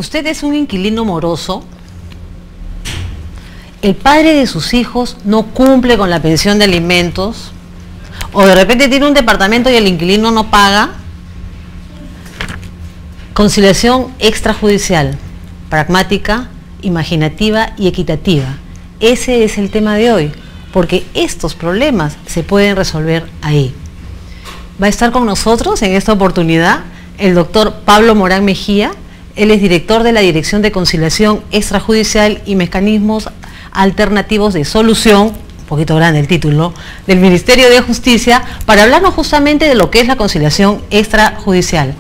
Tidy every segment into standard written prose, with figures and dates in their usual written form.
Usted es un inquilino moroso, el padre de sus hijos no cumple con la pensión de alimentos, o de repente tiene un departamento y el inquilino no paga. Conciliación extrajudicial, pragmática, imaginativa y equitativa. Ese es el tema de hoy, porque estos problemas se pueden resolver ahí. Va a estar con nosotros en esta oportunidad el doctor Pablo Morán Mejía. Él es director de la Dirección de Conciliación Extrajudicial y Mecanismos Alternativos de Solución, un poquito grande el título, del Ministerio de Justicia, para hablarnos justamente de lo que es la conciliación extrajudicial.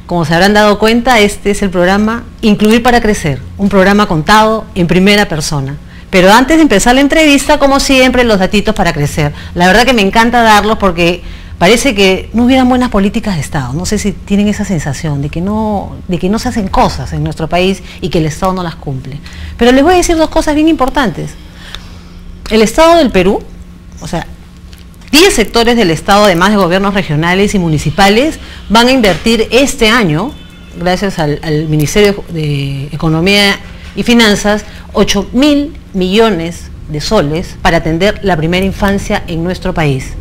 Como se habrán dado cuenta, este es el programa Incluir para Crecer, un programa contado en primera persona. Pero antes de empezar la entrevista, como siempre, los datitos para crecer. La verdad que me encanta darlos porque parece que no hubieran buenas políticas de Estado. No sé si tienen esa sensación de que no se hacen cosas en nuestro país y que el Estado no las cumple. Pero les voy a decir dos cosas bien importantes. El Estado del Perú, o sea, 10 sectores del Estado, además de gobiernos regionales y municipales, van a invertir este año, gracias al Ministerio de Economía y Finanzas, 8.000 millones de soles para atender la primera infancia en nuestro país.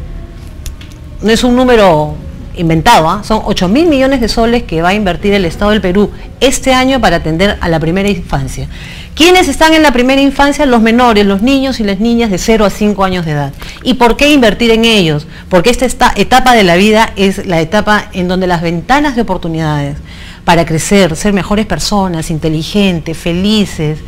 No es un número inventado, son 8.000 millones de soles que va a invertir el Estado del Perú este año para atender a la primera infancia. ¿Quiénes están en la primera infancia? Los menores, los niños y las niñas de 0 a 5 años de edad. ¿Y por qué invertir en ellos? Porque esta etapa de la vida es la etapa en donde las ventanas de oportunidades para crecer, ser mejores personas, inteligentes, felices,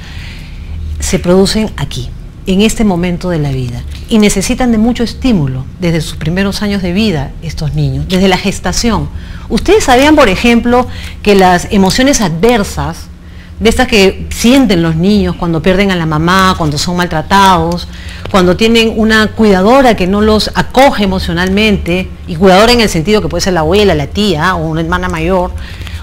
se producen aquí, en este momento de la vida, y necesitan de mucho estímulo desde sus primeros años de vida estos niños, desde la gestación. Ustedes sabían, por ejemplo, que las emociones adversas, de estas que sienten los niños cuando pierden a la mamá, cuando son maltratados, cuando tienen una cuidadora que no los acoge emocionalmente, y cuidadora en el sentido que puede ser la abuela, la tía, o una hermana mayor,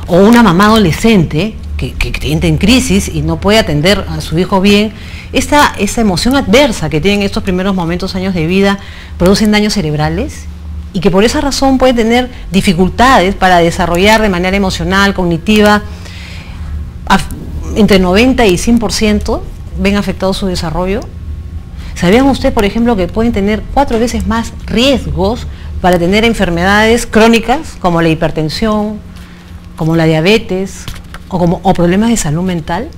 o una mamá adolescente, que entra en crisis y no puede atender a su hijo bien, esa emoción adversa que tienen estos primeros momentos, años de vida, producen daños cerebrales y que por esa razón puede tener dificultades para desarrollar de manera emocional, cognitiva, entre 90 y 100% ven afectado su desarrollo. ¿Sabían ustedes, por ejemplo, que pueden tener 4 veces más riesgos para tener enfermedades crónicas como la hipertensión, como la diabetes, o problemas de salud mental?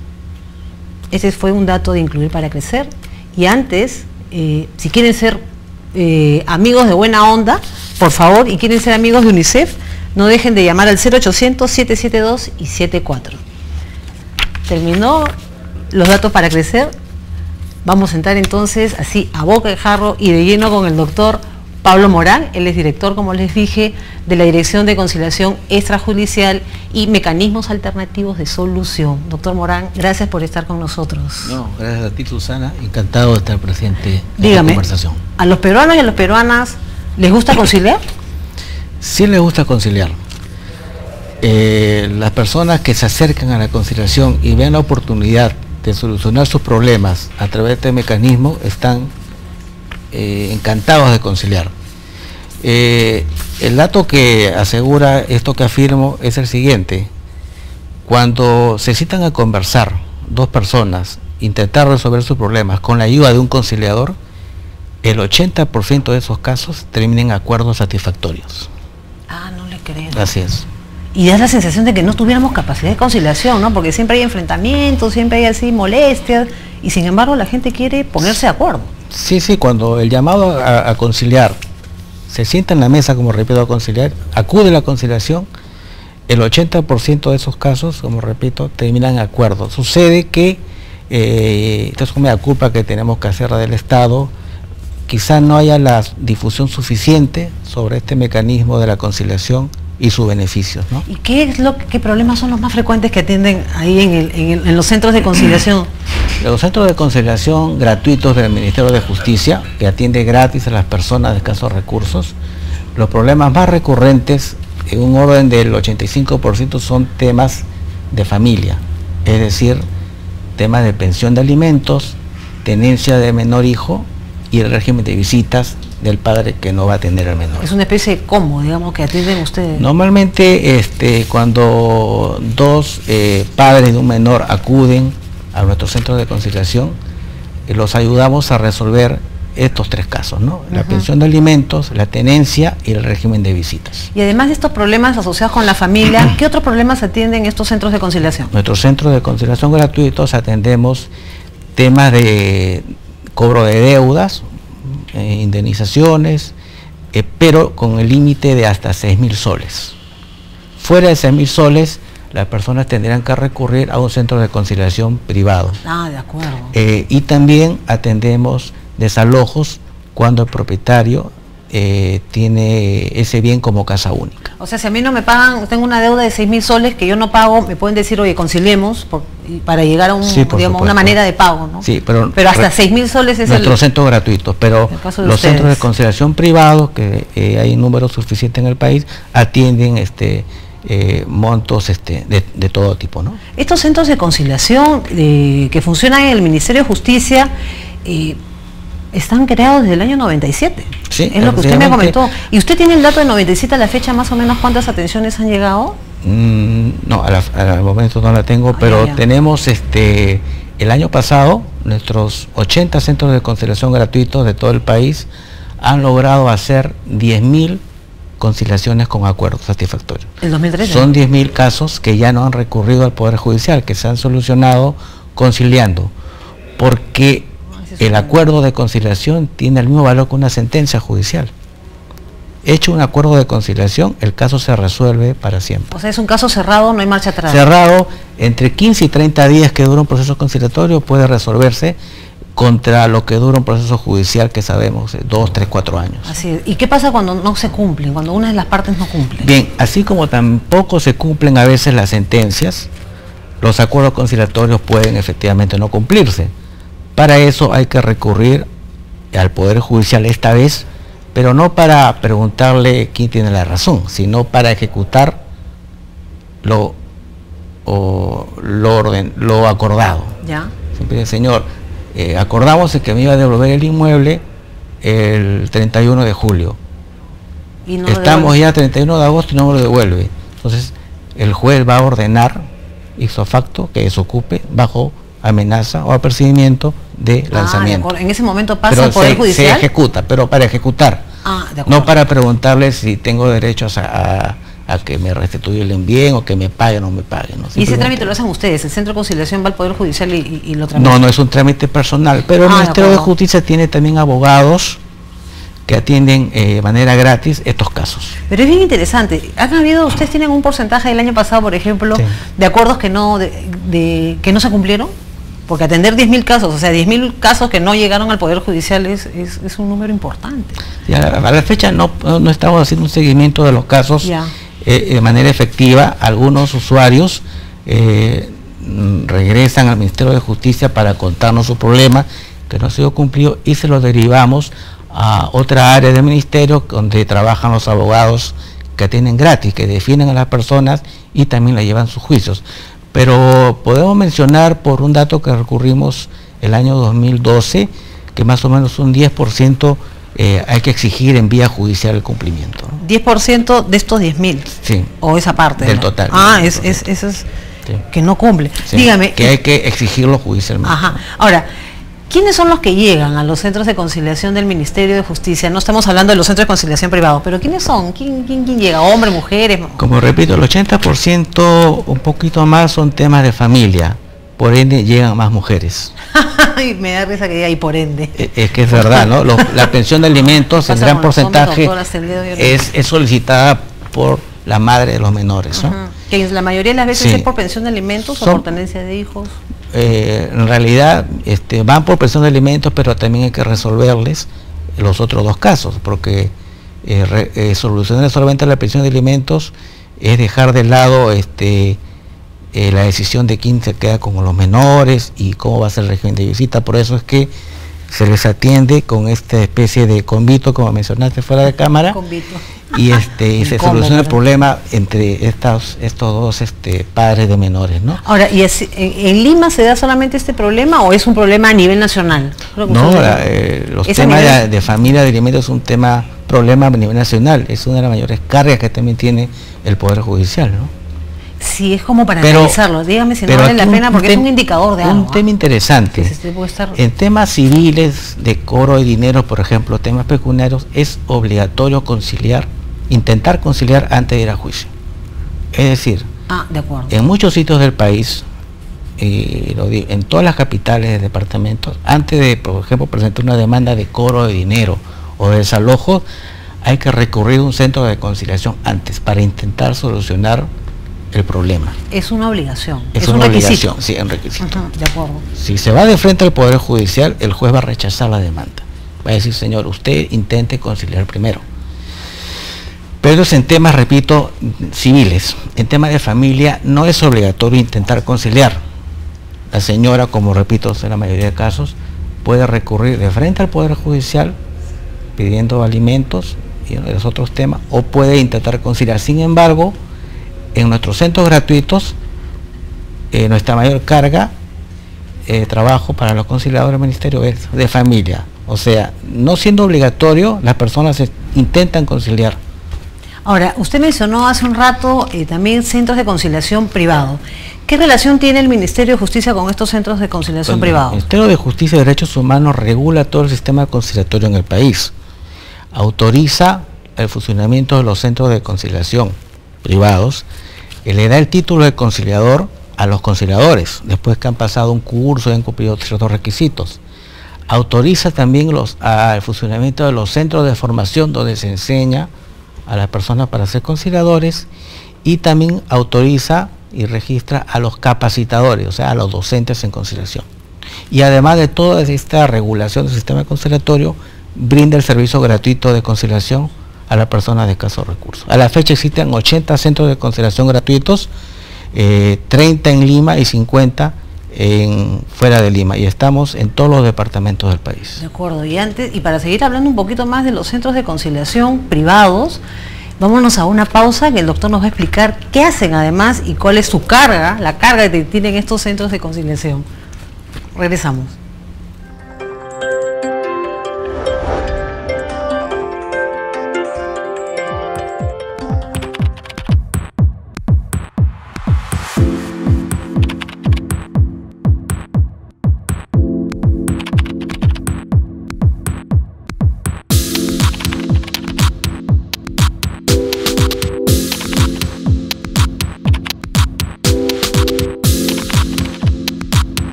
Ese fue un dato de Incluir para Crecer. Y antes, si quieren ser amigos de buena onda, por favor, y quieren ser amigos de UNICEF, no dejen de llamar al 0800-772 y 74. Terminó los datos para crecer. Vamos a entrar entonces así a boca de jarro y de lleno con el doctor Pablo Morán. Él es director, como les dije, de la Dirección de Conciliación Extrajudicial y Mecanismos Alternativos de Solución. Doctor Morán, gracias por estar con nosotros. No, gracias a ti, Susana. Encantado de estar presente en la conversación. ¿A los peruanos y a las peruanas les gusta conciliar? Sí les gusta conciliar. Las personas que se acercan a la conciliación y ven la oportunidad de solucionar sus problemas a través de este mecanismo están encantados de conciliar. El dato que asegura esto que afirmo es el siguiente: cuando se citan a conversar dos personas, intentar resolver sus problemas con la ayuda de un conciliador, el 80% de esos casos terminan en acuerdos satisfactorios. Ah, no le creo. Así es. Y da la sensación de que no tuviéramos capacidad de conciliación, ¿no? Porque siempre hay enfrentamientos, siempre hay así molestias, y sin embargo la gente quiere ponerse de acuerdo. Sí, cuando el llamado a conciliar se sienta en la mesa, como repito, a conciliar, acude a la conciliación, el 80% de esos casos, como repito, terminan en acuerdo. Sucede que, esto es una culpa que tenemos que hacer del Estado, quizás no haya la difusión suficiente sobre este mecanismo de la conciliación y sus beneficios, ¿no? ¿Y qué problemas son los más frecuentes que atienden ahí en los centros de conciliación? Los centros de conciliación gratuitos del Ministerio de Justicia, que atiende gratis a las personas de escasos recursos, los problemas más recurrentes, en un orden del 85%, son temas de familia, es decir, temas de pensión de alimentos, tenencia de menor hijo y el régimen de visitas del padre que no va a atender al menor. Es una especie de combo, digamos, que atienden ustedes. Normalmente cuando dos padres de un menor acuden a nuestro centro de conciliación, los ayudamos a resolver estos tres casos, ¿no? La pensión de alimentos, la tenencia y el régimen de visitas. Y además de estos problemas asociados con la familia, ¿qué otros problemas atienden estos centros de conciliación? Nuestros centros de conciliación gratuitos atendemos temas de cobro de deudas, indemnizaciones, pero con el límite de hasta 6.000 soles. Fuera de 6.000 soles, las personas tendrán que recurrir a un centro de conciliación privado. Ah, de acuerdo. Y también atendemos desalojos cuando el propietario tiene ese bien como casa única. O sea, si a mí no me pagan, tengo una deuda de 6.000 soles que yo no pago, me pueden decir, oye, conciliemos para llegar a una manera de pago, ¿no? Sí, pero hasta 6.000 soles es nuestros centros gratuitos, pero los centros de conciliación privados, que hay un número suficiente en el país, atienden montos de todo tipo, ¿no? Estos centros de conciliación que funcionan en el Ministerio de Justicia están creados desde el año 97. Sí, es lo que usted me comentó. ¿Y usted tiene el dato de 97 a la fecha, más o menos cuántas atenciones han llegado? No, al momento no la tengo, pero tenemos el año pasado nuestros 80 centros de conciliación gratuitos de todo el país han logrado hacer 10.000 conciliaciones con acuerdo satisfactorio. ¿El 2013? Son 10.000 casos que ya no han recurrido al Poder Judicial, que se han solucionado conciliando, porque el acuerdo de conciliación tiene el mismo valor que una sentencia judicial. Hecho un acuerdo de conciliación, el caso se resuelve para siempre. O sea, es un caso cerrado, no hay marcha atrás. Cerrado, entre 15 y 30 días que dura un proceso conciliatorio puede resolverse, contra lo que dura un proceso judicial que sabemos, 2, 3, 4 años. Así es. ¿Y qué pasa cuando no se cumplen, cuando una de las partes no cumple? Bien, así como tampoco se cumplen a veces las sentencias, los acuerdos conciliatorios pueden efectivamente no cumplirse. Para eso hay que recurrir al Poder Judicial esta vez, pero no para preguntarle quién tiene la razón, sino para ejecutar lo acordado. Ya. Siempre, señor, acordamos que me iba a devolver el inmueble el 31 de julio. ¿Y no estamos ya 31 de agosto y no me lo devuelve? Entonces, el juez va a ordenar ipso facto que desocupe bajo amenaza o apercibimiento de lanzamiento. En ese momento pasa al Poder Judicial. Se ejecuta, pero para ejecutar, no para preguntarle si tengo derechos a que me restituyan bien o que me paguen o no me paguen, ¿no? ¿Y ese trámite lo hacen ustedes? ¿El Centro de Conciliación va al Poder Judicial y lo tramita? No es un trámite personal, pero el Ministerio de Justicia tiene también abogados que atienden de manera gratis estos casos. Pero es bien interesante. ¿Ustedes tienen un porcentaje del año pasado, por ejemplo, de acuerdos que no se cumplieron? Porque atender 10.000 casos, o sea, 10.000 casos que no llegaron al Poder Judicial es un número importante. A la fecha no estamos haciendo un seguimiento de los casos de manera efectiva. Algunos usuarios regresan al Ministerio de Justicia para contarnos su problema que no ha sido cumplido y se lo derivamos a otra área del Ministerio donde trabajan los abogados que atienden gratis, que defienden a las personas y también le llevan sus juicios. Pero podemos mencionar por un dato que recurrimos el año 2012, que más o menos un 10% hay que exigir en vía judicial el cumplimiento, ¿no? 10% de estos 10.000. Sí. O esa parte. Del total. Eso es que no cumple. Sí. Dígame. Que hay que exigirlo judicialmente. Ajá. Ahora, ¿quiénes son los que llegan a los centros de conciliación del Ministerio de Justicia? No estamos hablando de los centros de conciliación privados, pero ¿quiénes son? ¿Quién llega? ¿Hombres, mujeres? Como repito, el 80%, un poquito más, son temas de familia. Por ende, llegan más mujeres. Me da risa que diga y por ende. Es que es verdad, ¿no? La pensión de alimentos, en gran porcentaje, es solicitada por la madre de los menores, ¿no? Que la mayoría de las veces es por pensión de alimentos o por tenencia de hijos. En realidad van por pensión de alimentos, pero también hay que resolverles los otros dos casos, porque solucionar solamente la pensión de alimentos es dejar de lado la decisión de quién se queda con los menores y cómo va a ser el régimen de visita. Por eso es que se les atiende con esta especie de convito, como mencionaste fuera de cámara, y se soluciona el problema entre estos dos padres de menores, ¿no? Ahora, ¿y en Lima se da solamente este problema o es un problema a nivel nacional? No, los temas de familia de alimentos es un problema a nivel nacional, es una de las mayores cargas que también tiene el Poder Judicial, ¿no? Sí, es como para analizarlo. Dígame si no vale la pena, porque es un indicador de algo. Un tema interesante. En temas civiles, de cobro de dinero, por ejemplo, temas pecuniarios, es obligatorio intentar conciliar antes de ir a juicio. Es decir, de acuerdo, en muchos sitios del país, en todas las capitales de departamentos, antes de, por ejemplo, presentar una demanda de cobro de dinero o de desalojo, hay que recurrir a un centro de conciliación antes para intentar solucionar el problema. Es una obligación. Es una obligación, sí, un requisito. De acuerdo. Si se va de frente al Poder Judicial, el juez va a rechazar la demanda. Va a decir, señor, usted intente conciliar primero. Pero es en temas, repito, civiles. En temas de familia no es obligatorio intentar conciliar. La señora, como repito, en la mayoría de casos, puede recurrir de frente al Poder Judicial pidiendo alimentos y los otros temas, o puede intentar conciliar. Sin embargo, en nuestros centros gratuitos, nuestra mayor carga de trabajo para los conciliadores del ministerio es de familia. O sea, no siendo obligatorio, las personas intentan conciliar. Ahora, usted mencionó hace un rato también centros de conciliación privado. ¿Qué relación tiene el Ministerio de Justicia con estos centros de conciliación privado? El Ministerio de Justicia y Derechos Humanos regula todo el sistema conciliatorio en el país. Autoriza el funcionamiento de los centros de conciliación privados, le da el título de conciliador a los conciliadores, después que han pasado un curso y han cumplido ciertos requisitos. Autoriza también el funcionamiento de los centros de formación donde se enseña a las personas para ser conciliadores, y también autoriza y registra a los capacitadores, o sea, a los docentes en conciliación. Y además de toda esta regulación del sistema conciliatorio, brinda el servicio gratuito de conciliación a las personas de escasos recursos. A la fecha existen 80 centros de conciliación gratuitos, 30 en Lima y 50 fuera de Lima, y estamos en todos los departamentos del país. De acuerdo, y para seguir hablando un poquito más de los centros de conciliación privados, vámonos a una pausa que el doctor nos va a explicar qué hacen además y cuál es su carga, la carga que tienen estos centros de conciliación. Regresamos.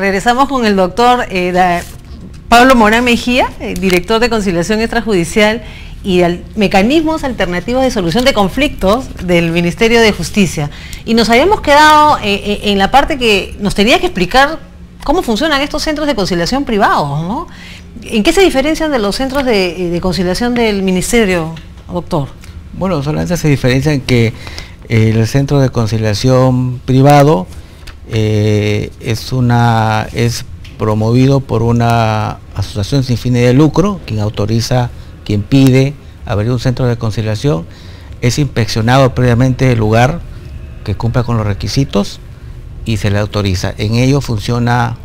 regresamos con el doctor Pablo Morán Mejía, director de conciliación extrajudicial y mecanismos alternativos de solución de conflictos del Ministerio de Justicia. Y nos habíamos quedado en la parte que nos tenía que explicar cómo funcionan estos centros de conciliación privados, ¿no? ¿En qué se diferencian de los centros de conciliación del Ministerio, doctor? Bueno, solamente se diferencia en que el centro de conciliación privado es promovido por una asociación sin fines de lucro, quien pide abrir un centro de conciliación, es inspeccionado previamente el lugar que cumpla con los requisitos y se le autoriza. En ello funciona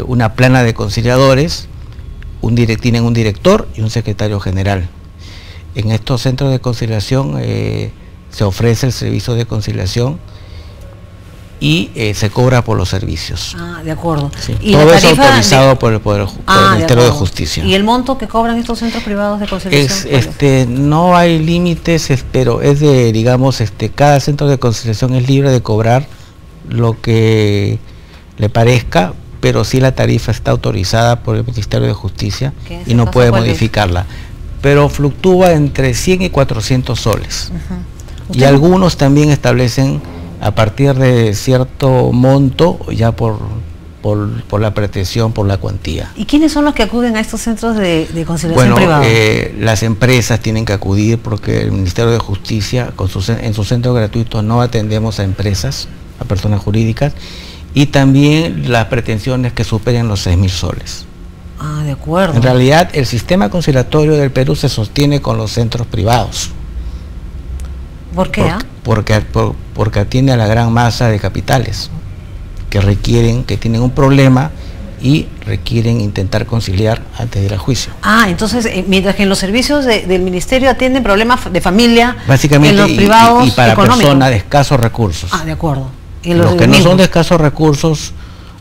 una plana de conciliadores, tienen un director y un secretario general. En estos centros de conciliación se ofrece el servicio de conciliación y se cobra por los servicios. Ah, de acuerdo. Sí. ¿Y todo es autorizado por el Ministerio de Justicia? ¿Y el monto que cobran estos centros privados de conciliación? No hay límites, pero es de, digamos, cada centro de conciliación es libre de cobrar lo que le parezca, pero sí la tarifa está autorizada por el Ministerio de Justicia y no puede modificarla. Pero fluctúa entre 100 y 400 soles. Y algunos también establecen a partir de cierto monto, ya por la pretensión, por la cuantía. ¿Y quiénes son los que acuden a estos centros de conciliación privados? Las empresas tienen que acudir porque el Ministerio de Justicia, en sus centros gratuitos no atendemos a empresas, a personas jurídicas, y también las pretensiones que superen los 6.000 soles. Ah, de acuerdo. En realidad, el sistema conciliatorio del Perú se sostiene con los centros privados. ¿Por qué? Porque atiende a la gran masa de capitales que tienen un problema y requieren intentar conciliar antes de ir al juicio. Ah, entonces, mientras que en los servicios del Ministerio atienden problemas de familia, básicamente, en los privados y para económicos. Personas de escasos recursos. Ah, de acuerdo. ¿Y los que no son de escasos recursos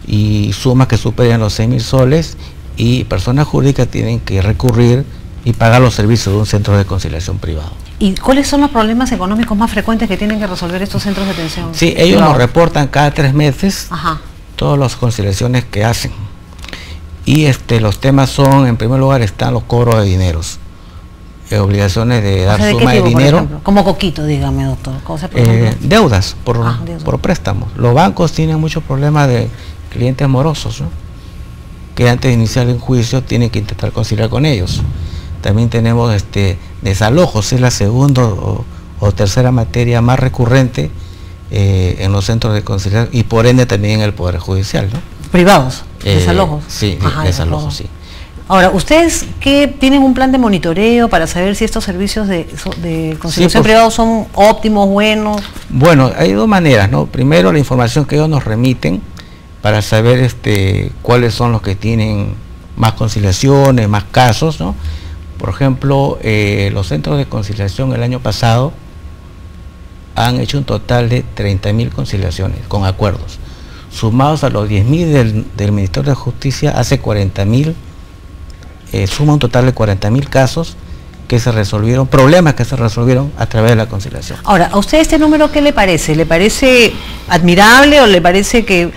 y sumas que superen los 6.000 soles, y personas jurídicas tienen que recurrir y pagar los servicios de un centro de conciliación privado. ¿Y cuáles son los problemas económicos más frecuentes que tienen que resolver estos centros de atención? Sí, ellos nos reportan cada 3 meses todas las conciliaciones que hacen. Y los temas son, en primer lugar, están los cobros de dineros, obligaciones de dar suma de dinero. Como Coquito, dígame, doctor. Deudas por préstamos. Los bancos tienen muchos problemas de clientes morosos, ¿no? Que antes de iniciar el juicio tienen que intentar conciliar con ellos. También tenemos desalojos, es la segunda o tercera materia más recurrente en los centros de conciliación y por ende también en el Poder Judicial, ¿no? ¿Privados? ¿Desalojos? Sí, desalojos, sí. Ahora, ¿ustedes tienen un plan de monitoreo para saber si estos servicios de conciliación privados son óptimos, buenos? Bueno, hay dos maneras, ¿no? Primero, la información que ellos nos remiten para saber cuáles son los que tienen más conciliaciones, más casos, ¿no? Por ejemplo, los centros de conciliación el año pasado han hecho un total de 30.000 conciliaciones con acuerdos. Sumados a los 10.000 del Ministerio de Justicia, hace 40.000, suma un total de 40.000 casos que se resolvieron, problemas que se resolvieron a través de la conciliación. Ahora, ¿a usted este número qué le parece? ¿Le parece admirable o le parece que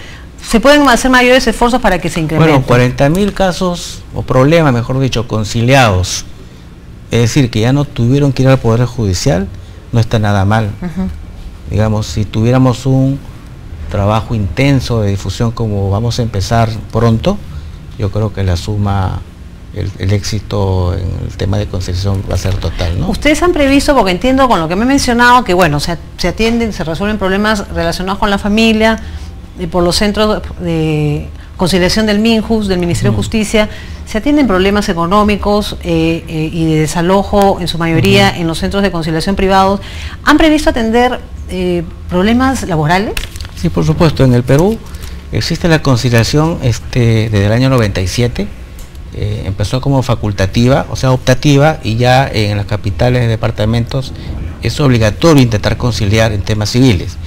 se pueden hacer mayores esfuerzos para que se incremente? Bueno, 40.000 casos, o problemas, mejor dicho, conciliados, es decir, que ya no tuvieron que ir al Poder Judicial, no está nada mal. Digamos, si tuviéramos un trabajo intenso de difusión como vamos a empezar pronto, yo creo que la suma, el éxito en el tema de conciliación va a ser total, ¿no? Ustedes han previsto, porque entiendo con lo que me he mencionado, que bueno, se atienden, se resuelven problemas relacionados con la familia, por los centros de conciliación del MINJUS, del Ministerio de Justicia, se atienden problemas económicos y de desalojo en su mayoría en los centros de conciliación privados. ¿Han previsto atender problemas laborales? Sí, por supuesto. En el Perú existe la conciliación desde el año 97, empezó como facultativa, o sea, optativa, y ya en las capitales de departamentos es obligatorio intentar conciliar en temas civiles.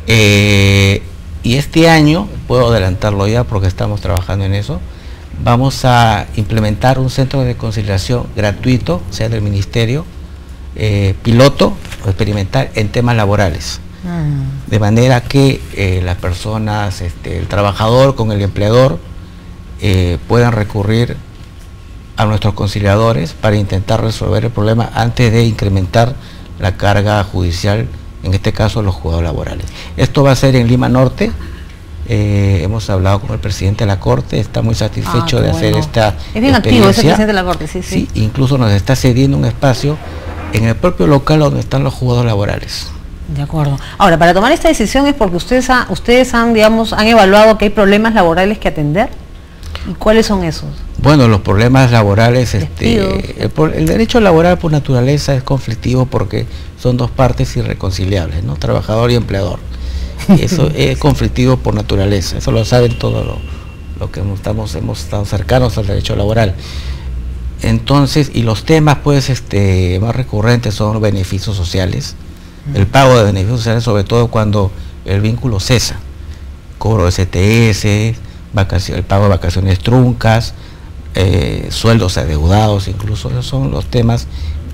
Y este año, puedo adelantarlo ya porque estamos trabajando en eso, vamos a implementar un centro de conciliación gratuito, sea del Ministerio, piloto o experimental en temas laborales. De manera que las personas, el trabajador con el empleador, puedan recurrir a nuestros conciliadores para intentar resolver el problema antes de incrementar la carga judicial, en este caso los juzgados laborales. Esto va a ser en Lima Norte. Hemos hablado con el presidente de la Corte, está muy satisfecho de hacer esta es bien activo ese presidente de la Corte, sí. Sí, incluso nos está cediendo un espacio en el propio local donde están los juzgados laborales. De acuerdo. Ahora, para tomar esta decisión es porque ustedes han, digamos, han evaluado que hay problemas laborales que atender. ¿Y cuáles son esos? Bueno, los problemas laborales, el derecho laboral por naturaleza es conflictivo porque son dos partes irreconciliables, ¿no? Trabajador y empleador. Eso es conflictivo por naturaleza, eso lo saben todos lo que hemos estado cercanos al derecho laboral. Entonces, y los temas pues más recurrentes son los beneficios sociales, el pago de beneficios sociales, sobre todo cuando el vínculo cesa, cobro de STS, el pago de vacaciones truncas, sueldos adeudados, incluso esos son los temas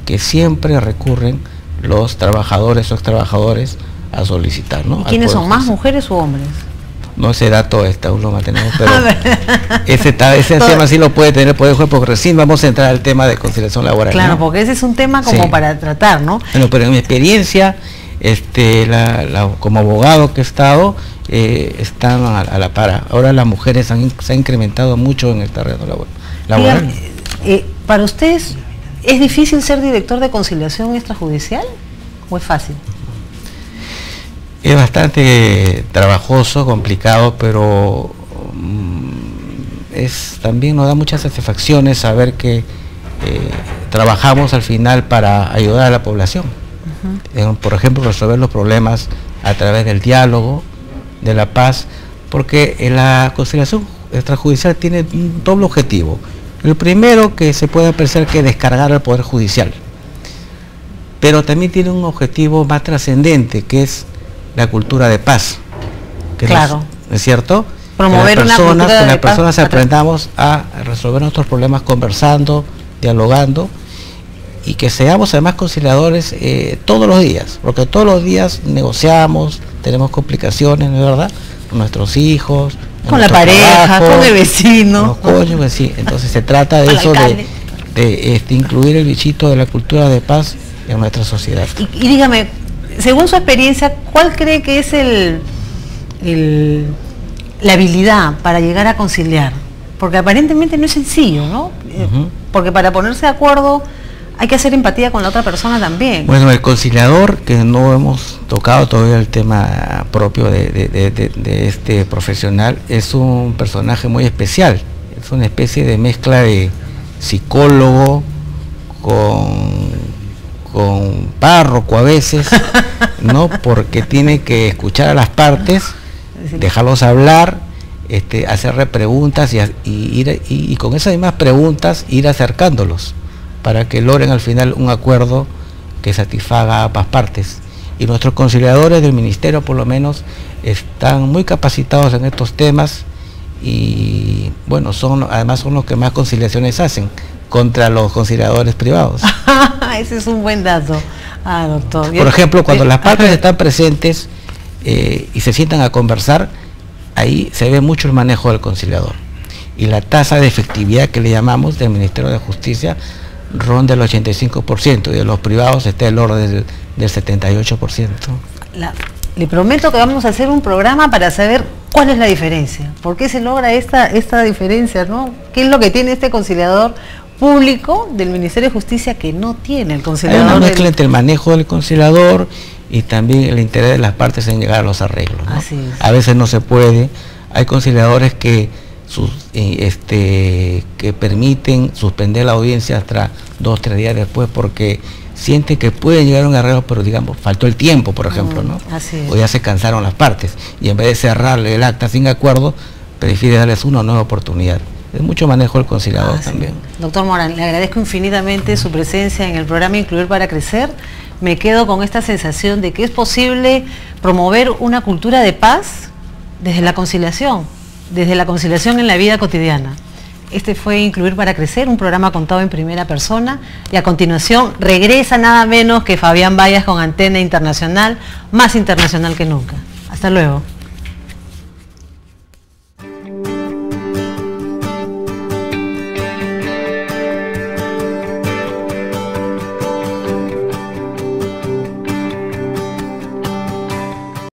que siempre recurren los trabajadores o extrabajadores a solicitar, ¿no? ¿Y quiénes son, más mujeres u hombres? No, ese dato aún lo mantenemos, pero ese tema sí lo puede tener el Poder Juez, porque recién vamos a entrar al tema de conciliación laboral. Claro, ¿no? porque ese es un tema como para tratar, ¿no? Bueno, pero en mi experiencia, como abogado que he estado, están a la par. Ahora las mujeres se han incrementado mucho en el terreno laboral. ¿Para ustedes es difícil ser director de conciliación extrajudicial o es fácil? Es bastante trabajoso, complicado, pero también nos da muchas satisfacciones saber que trabajamos al final para ayudar a la población. Por ejemplo, resolver los problemas a través del diálogo, de la paz, porque la conciliación extrajudicial tiene un doble objetivo. El primero, que se puede apreciar, que descargar al Poder Judicial, pero también tiene un objetivo más trascendente, que es la cultura de paz. Claro. ¿Es cierto? Promover que una cultura de las paz. personas aprendamos a resolver nuestros problemas conversando, dialogando, y que seamos además conciliadores todos los días, porque todos los días negociamos, tenemos complicaciones, ¿no es verdad? Con nuestros hijos, con la pareja, trabajo, con el vecino, con los cónyuges, sí. Entonces se trata de eso, de incluir el bichito de la cultura de paz en nuestra sociedad. Y dígame, según su experiencia, ¿cuál cree que es la habilidad para llegar a conciliar? Porque aparentemente no es sencillo, ¿no? Porque para ponerse de acuerdo hay que hacer empatía con la otra persona también. Bueno, el conciliador, que no hemos tocado todavía el tema propio de este profesional, es un personaje muy especial. Es una especie de mezcla de psicólogo con párroco a veces, ¿no? Porque tiene que escuchar a las partes, dejarlos hablar, hacerle preguntas y con esas mismas preguntas ir acercándolos para que logren al final un acuerdo que satisfaga a ambas partes. Y nuestros conciliadores del ministerio, por lo menos, están muy capacitados en estos temas y bueno, además son los que más conciliaciones hacen contra los conciliadores privados. Ese es un buen dato, doctor. Por ejemplo, cuando las partes están presentes y se sientan a conversar, ahí se ve mucho el manejo del conciliador. Y la tasa de efectividad que le llamamos del Ministerio de Justicia ronda el 85%, y de los privados está el orden del 78%. Le prometo que vamos a hacer un programa para saber cuál es la diferencia, por qué se logra esta diferencia, ¿no? ¿Qué es lo que tiene este conciliador público del Ministerio de Justicia que no tiene el conciliador? Hay una mezcla entre el manejo del conciliador y también el interés de las partes en llegar a los arreglos, ¿no? Así es. A veces no se puede, hay conciliadores que permiten suspender la audiencia hasta 2 o 3 días después porque sienten que pueden llegar a un arreglo, pero digamos, faltó el tiempo, por ejemplo, ¿no? Así es. O ya se cansaron las partes, y en vez de cerrarle el acta sin acuerdo, prefiere darles una nueva oportunidad. Es mucho manejo del conciliador también. Doctor Morán, le agradezco infinitamente su presencia en el programa Incluir para Crecer. Me quedo con esta sensación de que es posible promover una cultura de paz desde la conciliación en la vida cotidiana. Este fue Incluir para Crecer, un programa contado en primera persona. Y a continuación regresa nada menos que Fabián Bayas con Antena Internacional, más internacional que nunca. Hasta luego.